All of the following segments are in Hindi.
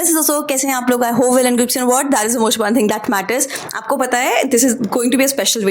वैसे दोस्तों कैसे हैं आप लोग? I hope well and good and what that is the most important thing that matters. आपको पता है this is going to be a special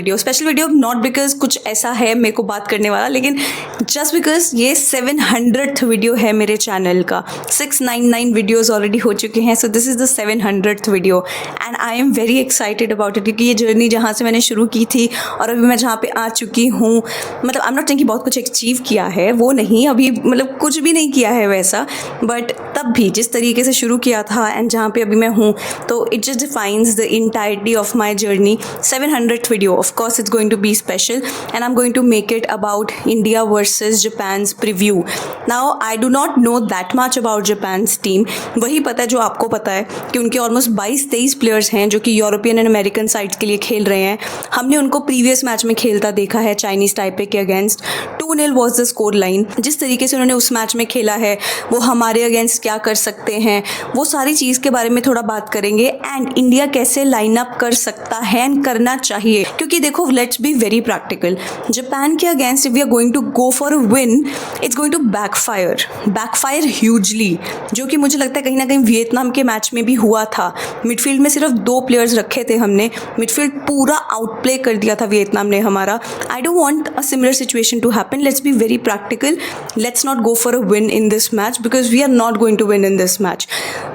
video not because कुछ ऐसा है मेरे को बात करने वाला, लेकिन जस्ट बिकॉज ये 700th वीडियो है मेरे चैनल का। 699 वीडियोस ऑलरेडी हो चुके हैं, so this is the 700th video and I am very excited about it, क्योंकि ये जर्नी जहाँ से मैंने शुरू की थी और अभी मैं जहाँ पे आ चुकी हूँ, मतलब आई एम नॉट सेइंग कि बहुत कुछ अचीव किया है, वो नहीं, अभी मतलब कुछ भी नहीं किया है वैसा, बट तब भी जिस तरीके से शुरू किया था एंड जहाँ पे अभी मैं हूँ, तो it just defines the entirety of my journey. 700th video, of course it's going to be special and I am going to make it about India versus Japan's preview. Now I do not know that much about Japan's team, वही पता है जो आपको पता है कि उनके ऑलमोस्ट 22-23 प्लेयर्स हैं जो कि यूरोपियन एंड अमेरिकन साइड्स के लिए खेल रहे हैं। हमने उनको प्रीवियस मैच में खेलता देखा है चाइनीज़ टाइपे के against. 2-0 was the score line. जिस तरीके से उन्होंने उस मैच में खेला है, वो हमारे अगेंस्ट क्या कर सकते हैं, वो सारी चीज़ के बारे में थोड़ा बात करेंगे एंड इंडिया कैसे लाइन अप कर सकता है एंड करना चाहिए। क्योंकि देखो, let's be very practical, Japan के against if we are going to go for a win, it's going to backfire hugely, जो कि मुझे लगता है कहीं ना कहीं वियतनाम के मैच में भी हुआ था। मिडफील्ड में सिर्फ 2 प्लेयर्स रखे थे हमने, मिडफील्ड पूरा आउटप्ले कर दिया था वियतनाम ने हमारा। I don't want a similar situation to happen. Let's be very practical, let's not go for a win in this match because we are not going to win in this match.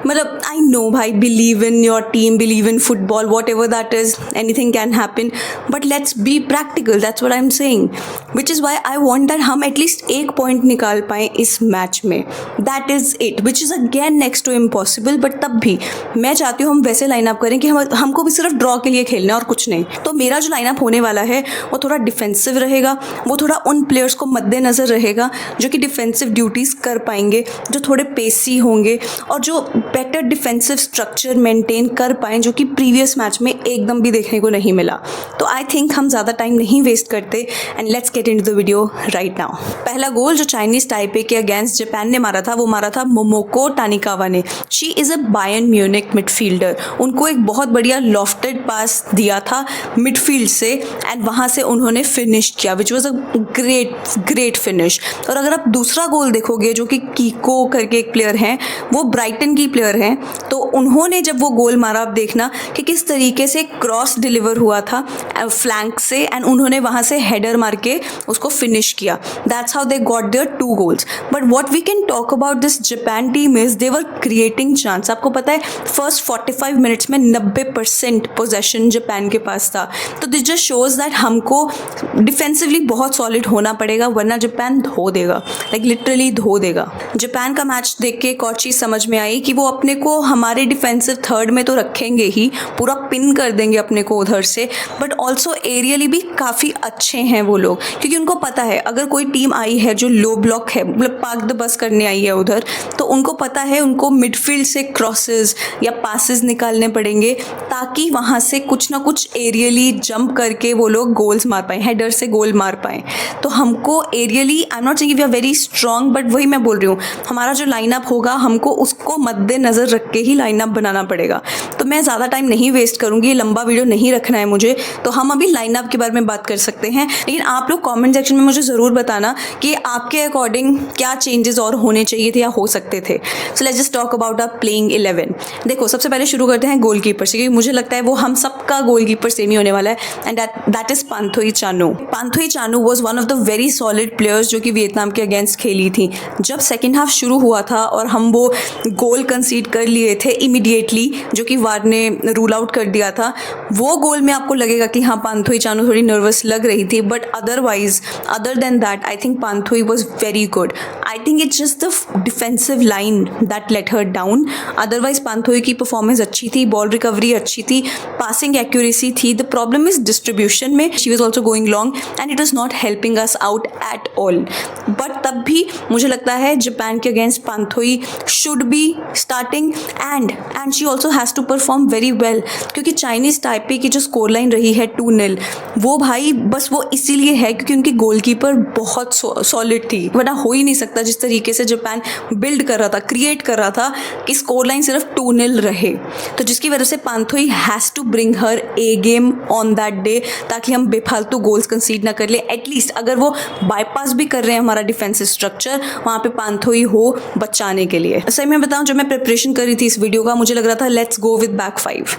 मतलब आई नो भाई, believe in your team, believe in football, whatever that is, anything can happen, but let's be practical, that's what I am saying, which is why I want that हम एटलीस्ट एक पॉइंट निकाल पाएँ इस मैच में। That is it, which is again next to impossible, but तब भी मैं चाहती हूँ हम वैसे लाइनअप करें कि हमको भी सिर्फ ड्रॉ के लिए खेलना है और कुछ नहीं। तो मेरा जो लाइनअप होने वाला है वो थोड़ा डिफेंसिव रहेगा, वो थोड़ा उन प्लेयर्स को मद्देनज़र रहेगा जो कि डिफेंसिव ड्यूटीज़ कर पाएंगे, जो थोड़े पेसी होंगे और जो बेटर डिफेंसिव स्ट्रक्चर मेंटेन कर पाएँ, जो कि प्रीवियस मैच में एकदम भी देखने को नहीं मिला। तो आई थिंक हम ज़्यादा टाइम नहीं वेस्ट करते and let's get into the video right now. पहला गोल जो चाइनीज़ टाइपे के अगेंस्ट जापान ने मारा था, वो मारा था मोमोको तानिकावा ने। She is a Bayern Munich midfielder. उनको एक बहुत बढ़िया लॉफ्टेड पास दिया था मिडफील्ड से एंड वहाँ से उन्होंने फिनिश किया, which was a great finish. और अगर आप दूसरा गोल देखोगे, जो कि कीको करके एक प्लेयर हैं, वो ब्राइटन की प्लेयर हैं, तो उन्होंने जब वो गोल मारा, आप देखना कि किस तरीके से क्रॉस डिलीवर हुआ था फ्लैंक से एंड उन्होंने वहाँ से हेडर मार के उसको फिनिश किया। That's how they got their 2 goals. But what we can talk about this Japan team is they were creating chance. आपको पता है फर्स्ट 45 मिनट्स में 90% पोजेशन जापान के पास था। तो दिस जस्ट शोज दैट हमको डिफेंसिवली बहुत सॉलिड होना पड़ेगा, वरना जापान धो देगा, लाइक लिटरली धो देगा। जापान का मैच देख के एक और चीज़ समझ में आई कि वो अपने को हमारे डिफेंसिव थर्ड में तो रखेंगे ही, पूरा पिन कर देंगे अपने को उधर से, बट ऑल्सो एरियली भी काफ़ी अच्छे हैं वो लोग, क्योंकि उनको पता है अगर कोई टीम आई है जो लो ब्लॉक है, मतलब पार्क द बस करने आई है उधर, तो उनको पता है उनको मिडफील्ड से क्रॉसेस या पासेस निकालने पड़ेंगे ताकि वहाँ से कुछ ना कुछ एरियली जंप करके वो लोग गोल्स मार पाएँ, हेडर से गोल मार पाएँ। तो हमको early, I am not saying we are very strong, but वही मैं बोल रही हूँ, हमारा जो लाइनअप होगा हमको उसको मद्देनज़र रख के ही लाइनअप बनाना पड़ेगा। तो मैं ज़्यादा टाइम नहीं वेस्ट करूँगी, लंबा वीडियो नहीं रखना है मुझे, तो हम अभी लाइनअप के बारे में बात कर सकते हैं। लेकिन आप लोग कॉमेंट सेक्शन में मुझे ज़रूर बताना कि आपके अकॉर्डिंग क्या चेंजेस और होने चाहिए थे या हो सकते थे। So let's just talk about our playing 11। देखो, सबसे पहले शुरू करते हैं गोलकीपर से, क्योंकि मुझे लगता है वो हम सबका गोलकीपर सेम ही होने वाला है and that is Panthoi Chanu. Panthoi Chanu was one of the very solid players जो कि वियतनाम के अगेंस्ट खेली थी। जब सेकेंड हाफ शुरू हुआ था और हम वो गोल कंसीड कर लिए थे इमीडिएटली, जो कि वार ने रूल आउट कर दिया था, वो गोल में आपको लगेगा कि हाँ, पांथोई चानू थोड़ी नर्वस लग रही थी, but otherwise other than that I think Panthoi was very good. I think it's just the defensive line that let her down. Otherwise Panthoi की परफॉर्मेंस अच्छी थी, बॉल रिकवरी अच्छी थी, पासिंग एक्यूरेसी थी। द प्रॉब्लम इज डिस्ट्रीब्यूशन में, she was also going long and it is not helping us out at all. But तब भी मुझे लगता है जापान के against Panthoi should be starting and she also has to perform very well, क्योंकि चाइनीज़ ताइपे की जो स्कोर लाइन रही है 2-0, वो भाई बस वो इसीलिए है क्योंकि उनकी गोलकीपर बहुत सॉलिड थी, वरना हो ही नहीं सकता जिस तरीके से जापान बिल्ड कर रहा था, क्रिएट कर रहा था कि स्कोर लाइन सिर्फ 2-0 रहे। तो जिसकी वजह से Panthoi has to bring her A game on that day, ताकि हम बेफालतू गोल्स कंसीड ना कर ले। एटलीस्ट अगर वो बाईपास भी कर रहे हैं हमारा डिफेंसिव स्ट्रक्चर, वहाँ पे पांथोई हो बचाने के लिए। सही मैं बताऊँ, जब मैं प्रिपरेशन कर रही थी इस वीडियो का, मुझे लग रहा था let's go with back 5,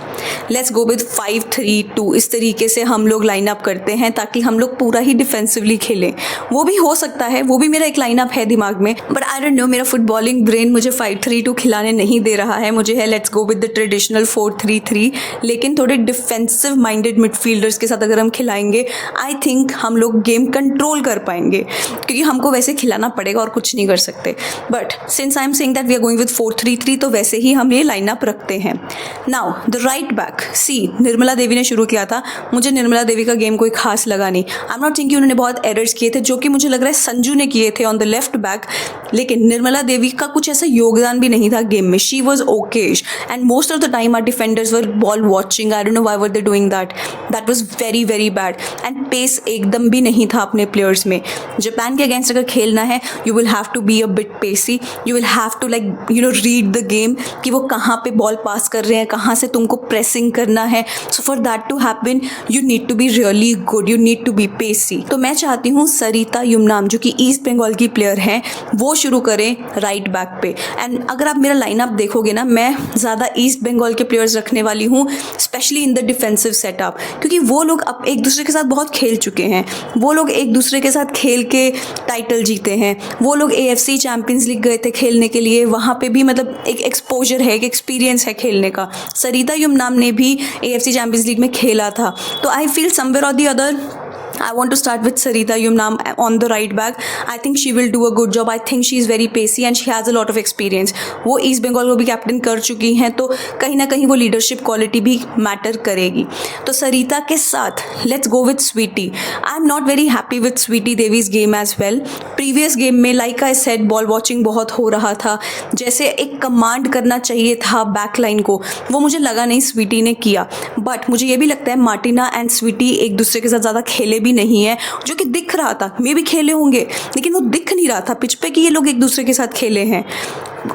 let's go with 5-3-2, इस तरीके से हम लोग लाइनअप करते हैं ताकि हम लोग पूरा ही डिफेंसिवली खेलें। वो भी हो सकता है, वो भी मेरा एक लाइनअप है दिमाग में, बट आई डोंट नो, मेरा फुटबॉलिंग ब्रेन मुझे 5-3-2 खिलाने नहीं दे रहा है। मुझे है let's go with the traditional 4-3-3, लेकिन थोड़े डिफेंसिव माइंडेड मिडफील्डर्स के साथ अगर हम खिलाएंगे, आई थिंक हम लोग गेम कंट्रोल कर पाएंगे, क्योंकि हमको वैसे खिलाना पड़ेगा और कुछ नहीं कर सकते। But since I am saying that we are going with 4-3-3, तो वैसे ही हम ये लाइनअप रखते हैं। Now the right back, C Nirmala Devi ने शुरू किया था, मुझे निर्मला देवी का गेम कोई खास लगा नहीं। आई एम नॉट थिंकिंग उन्होंने बहुत एरर्स किए थे, जो कि मुझे लग रहा है संजू ने किए थे ऑन द लेफ्ट बैक, लेकिन निर्मला देवी का कुछ ऐसा योगदान भी नहीं था गेम में। She was okayish and most of the time our defenders were ball watching. I don't know why were they doing that, that was very very bad. And pace एकदम भी नहीं था अपने प्लेयर्स में। जापान के अगेंस्ट अगर खेलना है, you will have to be a bit pacy, you will have to like read the game कि वो कहाँ पे बॉल पास कर रहे हैं, कहाँ से तुमको प्रेसिंग करना है। So for that to happen you need to be really good, you need to be pacy. तो मैं चाहती हूँ सरिता युमनाम, जो कि ईस्ट बंगाल की प्लेयर हैं, वो शुरू करें राइट बैक पे। एंड अगर आप मेरा लाइनअप देखोगे ना, मैं ज़्यादा ईस्ट बंगाल के प्लेयर्स रखने वाली हूँ, specially in the defensive setup, क्योंकि वो लोग अब एक दूसरे के साथ बहुत खेल चुके हैं, वो लोग एक दूसरे के साथ खेल के टाइटल जीते हैं, वो लोग AFC चैम्पियंस लीग गए थे खेलने के लिए, वहाँ पे भी मतलब एक एक्सपोजर है, एक एक्सपीरियंस है खेलने का। सरिता युमनाम ने भी AFC चैम्पियंस लीग में खेला था, तो आई फील समवेयर और the other I want to start with Sarita Yumnam on the right back. I think she will do a good job. I think she is very pacey and she has a lot of experience. वो ईस्ट बंगाल को भी कैप्टन कर चुकी हैं, तो कहीं ना कहीं वो लीडरशिप क्वालिटी भी मैटर करेगी। तो सरिता के साथ let's go with Sweety. I am not very happy with Sweety Devi's game as well. Previous game में like I said ball watching बहुत हो रहा था, जैसे एक कमांड करना चाहिए था बैक लाइन को, वो मुझे लगा नहीं स्वीटी ने किया। बट मुझे ये भी लगता है मार्टिना एंड स्वीटी एक दूसरे के साथ ज़्यादा खेले भी नहीं है, जो कि दिख रहा था, मे भी खेले होंगे, लेकिन वो दिख नहीं रहा था पिच पे कि ये लोग एक दूसरे के साथ खेले हैं।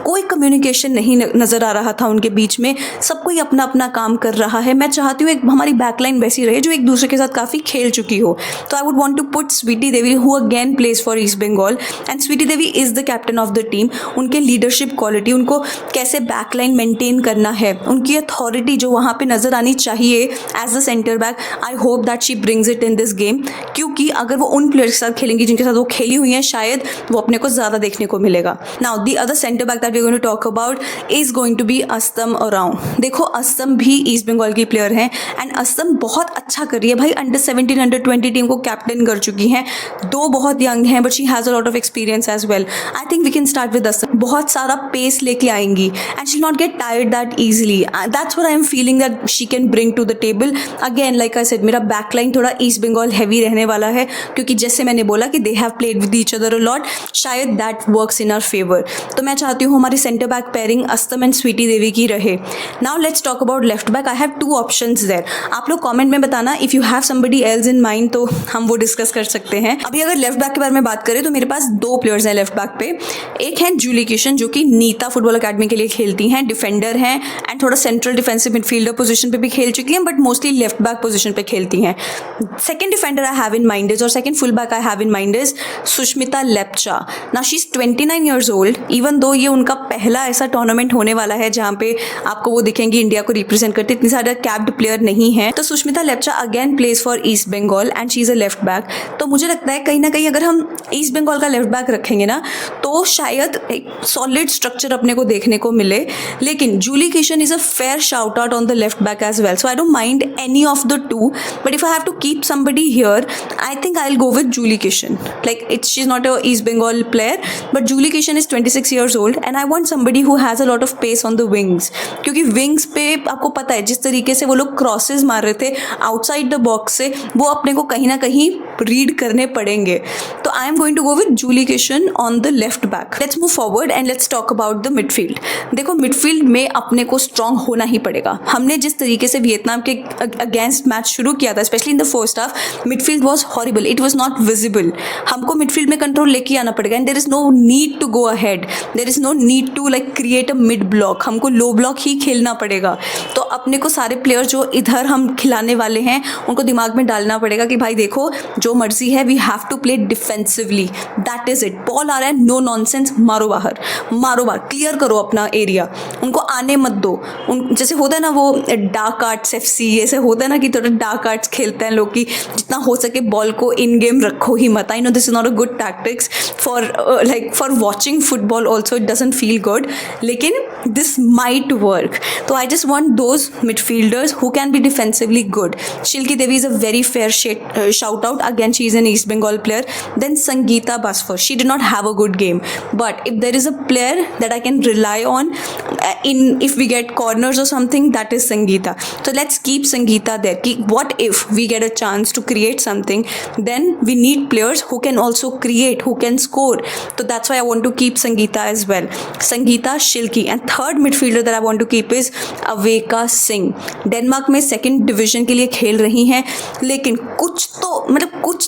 कोई कम्युनिकेशन नहीं नज़र आ रहा था उनके बीच में, सब कोई अपना अपना काम कर रहा है। मैं चाहती हूँ एक हमारी बैकलाइन वैसी रहे जो एक दूसरे के साथ काफ़ी खेल चुकी हो। तो I would want to put Sweety Devi, who again plays for East Bengal, and Sweety Devi is the captain of the team. उनके लीडरशिप क्वालिटी, उनको कैसे बैकलाइन मेंटेन करना है, उनकी अथॉरिटी जो वहाँ पर नज़र आनी चाहिए as the centre back, I hope that she brings it in this game. क्योंकि अगर वो उन प्लेयर्स के साथ खेलेंगी जिनके साथ वो खेली हुई हैं, शायद वो अपने को ज़्यादा देखने को मिलेगा। Now the other centre back that we're going to talk about is going to be Astam Oraon। देखो असम भी ईस्ट बंगाल की प्लेयर हैं एंड असम बहुत अच्छा कर रही है भाई। अंडर 17 अंडर 20 टीम को कैप्टन कर चुकी हैं, दो बहुत यंग हैं but she has a lot of experience as well. I think we can start with Assam. बहुत सारा पेस लेके आएंगी and she not get tired that easily. That's what I am feeling that she can bring to the table. Again like I said, मेरा बैकलाइन थोड़ा ईस्ट बंगाल हैवी रहने वाला है, क्योंकि जैसे मैंने बोला कि they have played with each other a lot, शायद that works in our favour. तो मैं चाहती हूँ हमारी centre back pairing Astam and Sweety Devi की रहे। Now let's talk about left back. I have 2 options there. आप लोग कमेंट में बताना if you have somebody else in mind, तो हम वो डिस्कस कर सकते हैं। अभी अगर लेफ्ट बैक के बारे में बात करें तो मेरे पास 2 प्लेयर्स हैं लेफ्ट बैक पे। एक है जूली किशन, जो कि नीता फुटबॉल अकेडमी के लिए खेलती हैं, डिफेंडर हैं एंड थोड़ा सेंट्रल डिफेंसिव मिडफील्डर पोजीशन पे भी खेल चुकी हैं, but mostly left back position पे खेलती हैं। Second defender I have in mind is, और second full back I have in mind is Sushmita Lepcha. Now she is 29 years old, even though ये उनका पहला ऐसा टूर्नामेंट होने वाला है जहाँ पे आपको वो दिखेंगे इंडिया को रिप्रेजेंट करते, इतनी सारे कैप्ड प्लेयर नहीं है। तो Sushmita Lepcha again plays for East Bengal and she is a left back. तो मुझे लगता है कहीं ना कहीं अगर हम ईस्ट बंगाल का लेफ्ट बैक रखेंगे ना, तो शायद एक सॉलिड स्ट्रक्चर अपने को देखने को मिले। लेकिन Julie Kishan is a fair shout out on the left back as well, so I don't mind any of the two, but if I have to keep somebody here, I think I will go with Julie Kishan. Like she is not a East Bengal player, but Julie Kishan is 26 years old and I want somebody who has a lot of pace on the wings. क्योंकि विंग्स पे आपको पता है जिस तरीके से वो लोग क्रॉसेस मार रहे थे आउटसाइड द बॉक्स से, वो अपने को कहीं ना कहीं रीड करने पड़ेंगे. तो I am going to go with Julie Kishan on the left back. Let's move forward and let's talk about the midfield. देखो मिडफील्ड में अपने को स्ट्रांग होना ही पड़ेगा. हमने जिस तरीके से वियतनाम के अगेंस्ट मैच शुरू किया था, specially in the first half, midfield was horrible, it was not visible. हमको मिडफील्ड में कंट्रोल लेके आना पड़ेगा and there is no need to go ahead, there is no need to like create a mid block. हमको लो ब्लॉक ही खेलना पड़ेगा. तो अपने को सारे प्लेयर जो इधर हम खिलाने वाले हैं उनको दिमाग में डालना पड़ेगा कि भाई देखो जो मर्जी है, we have to play defensively, that is it. Ball आ रहा है, नो नॉनसेंस, मारो बाहर, मारो बाहर, क्लियर करो अपना एरिया, उनको आने मत दो. उन जैसे होता है ना वो डार्क आर्ट्स FC, ऐसे होता है ना कि थोड़ा डार्क आर्ट्स खेलते हैं लोग कि जितना हो सके बॉल को इन गेम रखो ही मत. I know this is not a good tactics for like for watching football also, it doesn't feel good, लेकिन दिस माइट वर्क. तो I just want those midfielders who can be defensively good. Shilky Devi is a very fair shout out. Again, she is an East Bengal player. Then Sangeeta Basfar, she did not have a good game, but if there is a player that I can rely on if we get corners or something, that is Sangeeta. So let's keep Sangeeta there. What if we get a chance to create something, then we need players who can also create, who can score. So that's why I want to keep Sangeeta as well. Sangeeta, Shilki, and third midfielder that I want to keep is Aveka Singh. Denmark में सेकंड डिवीजन के लिए खेल रही हैं, लेकिन कुछ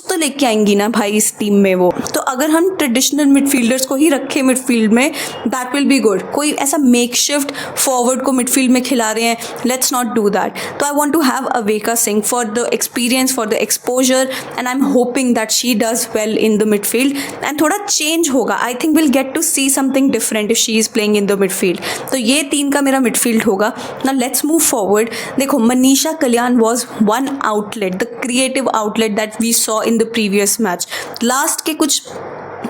तो लेके आएंगी ना भाई इस टीम में वो. तो अगर हम ट्रेडिशनल मिडफील्डर्स को ही रखें मिडफील्ड में, दैट विल बी गुड. कोई ऐसा मेकशिफ्ट फॉरवर्ड को मिडफील्ड में खिला रहे हैं, लेट्स नॉट डू दैट. तो I want to have Aveka Singh for the experience, for the exposure, and I am hoping that she does well in the midfield एंड थोड़ा चेंज होगा. I think will get to see something different if she is playing in the midfield. तो ये 3 का मेरा मिडफील्ड होगा. Now let's move forward. देखो Manisha Kalyan was one outlet, the creative outlet that we saw in the previous match. Last के कुछ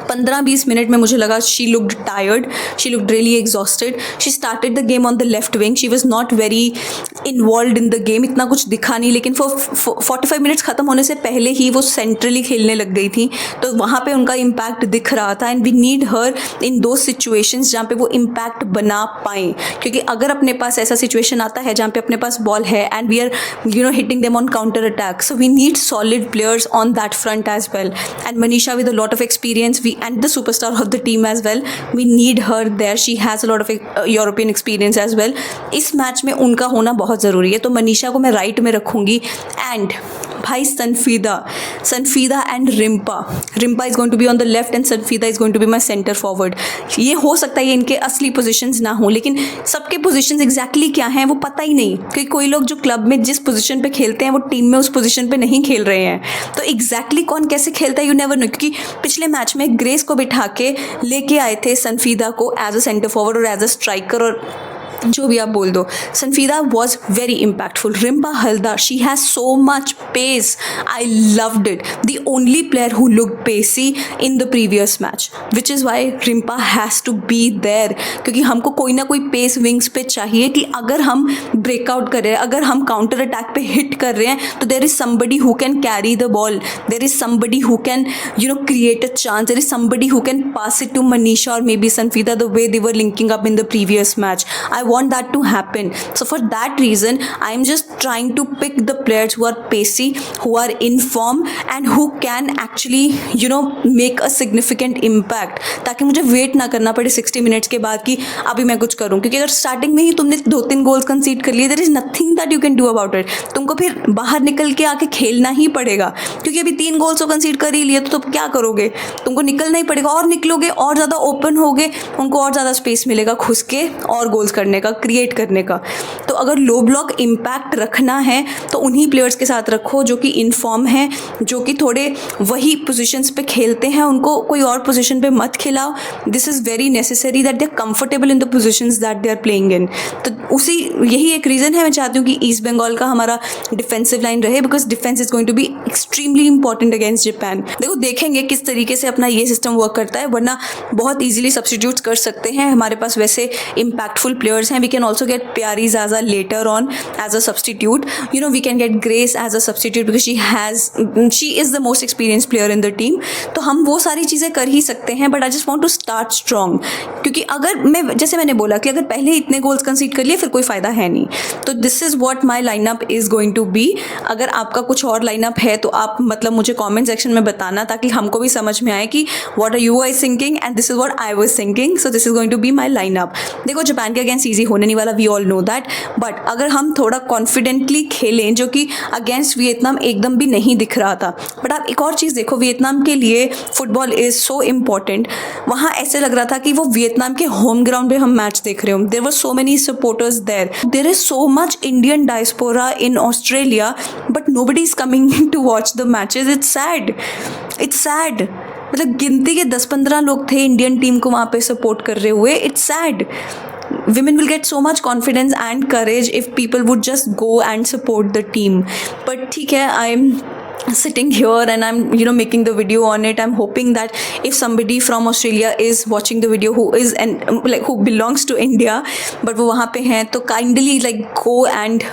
15-20 मिनट में मुझे लगा she looked tired, she looked really exhausted. She started the game on the left wing, she was not very involve in the game, इतना कुछ दिखा नहीं, लेकिन 45 मिनट्स ख़त्म होने से पहले ही वो सेंट्रली खेलने लग गई थी. तो वहाँ पे उनका इम्पैक्ट दिख रहा था एंड वी नीड हर इन दो सिचुएशंस जहाँ पे वो इम्पैक्ट बना पाएँ. क्योंकि अगर अपने पास ऐसा सिचुएशन आता है जहाँ पे अपने पास बॉल है and we are hitting them on counter attack, so we need solid players on that front as well. And Manisha with a lot of experience and the superstar of the team as well, we need her there. She has a lot of European experience as well. इस मैच में उनका होना बहुत ज़रूरी है. तो मनीषा को मैं राइट में रखूँगी एंड भाई Sanfida and Rimpa is going to be on the left and Sanfida is going to be my centre forward. ये हो सकता है ये इनके असली पोजीशंस ना हो, लेकिन सबके पोजीशंस एग्जैक्टली क्या हैं वो पता ही नहीं, क्योंकि कोई लोग जो क्लब में जिस पोजीशन पे खेलते हैं वो टीम में उस पोजीशन पे नहीं खेल रहे हैं. तो एग्जैक्टली कौन कैसे खेलता है यू नेवर नो. क्योंकि पिछले मैच में ग्रेस को बिठा के लेके आए थे सनफीदा को एज अ सेंटर फॉरवर्ड और एज अ स्ट्राइकर, और जो भी आप बोल दो. Sanfida was very impactful. Rimpa Haldar, she has so much pace, I loved it. The only player who looked pacy in the previous match, which is why Rimpa has to be there. क्योंकि हमको कोई ना कोई पेस विंग्स पे चाहिए कि अगर हम ब्रेकआउट कर रहे हैं, अगर हम काउंटर अटैक पे हिट कर रहे हैं, तो there is somebody who can carry the ball, there is somebody who can create a chance, there is somebody who can pass it to Manisha और maybe Sanfida the way they were linking up in the previous match. I want that to happen. So for that reason, I am just trying to pick the players who are pacey, who are in form and who can actually make a significant impact, ताकि मुझे वेट ना करना पड़े 60 मिनट्स के बाद कि अभी मैं कुछ करूँ. क्योंकि अगर स्टार्टिंग में ही तुमने 2-3 गोल्स कंसीड कर लिए, there is nothing that you can do about it. तुमको फिर बाहर निकल के आके खेलना ही पड़ेगा, क्योंकि अभी 3 गोल्स तो कंसीड कर ही लिए, तो तुम क्या करोगे, तुमको निकलना ही पड़ेगा. और निकलोगे और ज़्यादा ओपन होगे, उनको और ज़्यादा स्पेस मिलेगा घुस के और गोल्स करने का, क्रिएट करने का. तो अगर लो ब्लॉक इम्पैक्ट रखना है तो उन्हीं प्लेयर्स के साथ रखो जो कि इन फॉर्म हैं, जो कि थोड़े वही पोजीशंस पे खेलते हैं, उनको कोई और पोजीशन पे मत खिलाओ. This is very necessary that they are comfortable in the positions that they are playing in. तो यही एक रीज़न है मैं चाहती हूँ कि ईस्ट बंगाल का हमारा डिफेंसिव लाइन रहे, because defence is going to be extremely important against Japan. देखो देखेंगे किस तरीके से अपना ये सिस्टम वर्क करता है, वरना बहुत ईजिली सब्स्टिट्यूट कर सकते हैं. हमारे पास वैसे इम्पैक्टफुल प्लेयर्स हैं. वी कैन ऑल्सो गेट प्यारी ज़ाज़ा later on as a substitute. You know, we can get Grace as a substitute because she is the most experienced player in the team. तो हम वो सारी चीज़ें कर ही सकते हैं, but I just want to start strong, क्योंकि अगर मैं, जैसे मैंने बोला कि अगर पहले इतने गोल्स कंसीड कर लिए फिर कोई फ़ायदा है नहीं. तो this is what my lineup is going to be. अगर आपका कुछ और लाइनअप है तो आप मतलब मुझे कमेंट सेक्शन में बताना, ताकि हमको भी समझ में आए कि what are you guys thinking and this is what I was thinking. So this is going to be my lineup. देखो, जापान के अगेंस्ट ईजी होने नहीं वाला, we all know that, but अगर हम थोड़ा कॉन्फिडेंटली खेलें, जो कि अगेंस्ट वियतनाम एकदम भी नहीं दिख रहा था. बट आप एक और चीज़ देखो, वियतनाम के लिए फुटबॉल इज़ सो इम्पॉर्टेंट. वहाँ ऐसे लग रहा था कि वो वियतनाम के होम ग्राउंड पे हम मैच देख रहे हो. There were so many supporters there. There is so much Indian diaspora in Australia, but nobody is coming to watch the matches. It's sad, it's sad. मतलब गिनती के 10-15 लोग थे इंडियन टीम को वहाँ पे सपोर्ट कर रहे हुए. It's sad. Women will get so much confidence and courage if people would just go and support the team. But ठीक है, I'm sitting here and I'm making the video on it. I'm hoping that if somebody from Australia is watching the video who is and who belongs to India but वो वहाँ पे हैं, तो kindly go and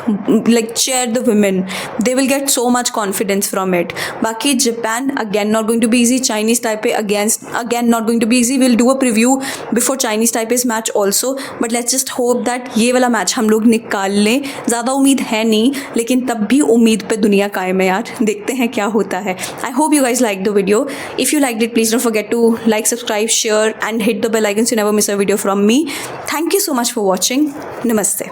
cheer the women. They will get so much confidence from it. बाकी Japan again not going to be easy. Chinese Taipei again not going to be easy. We'll do a preview before Chinese Taipei's match also, but let's just hope that ये वाला मैच हम लोग निकाल लें. ज़्यादा उम्मीद है नहीं, लेकिन तब भी उम्मीद पे दुनिया कायम है यार. देखते हैं क्या होता है. I hope you guys liked the video. If you liked it, please don't forget to like, subscribe, share and hit the bell icon so you never miss a video from me. Thank you so much for watching. Namaste.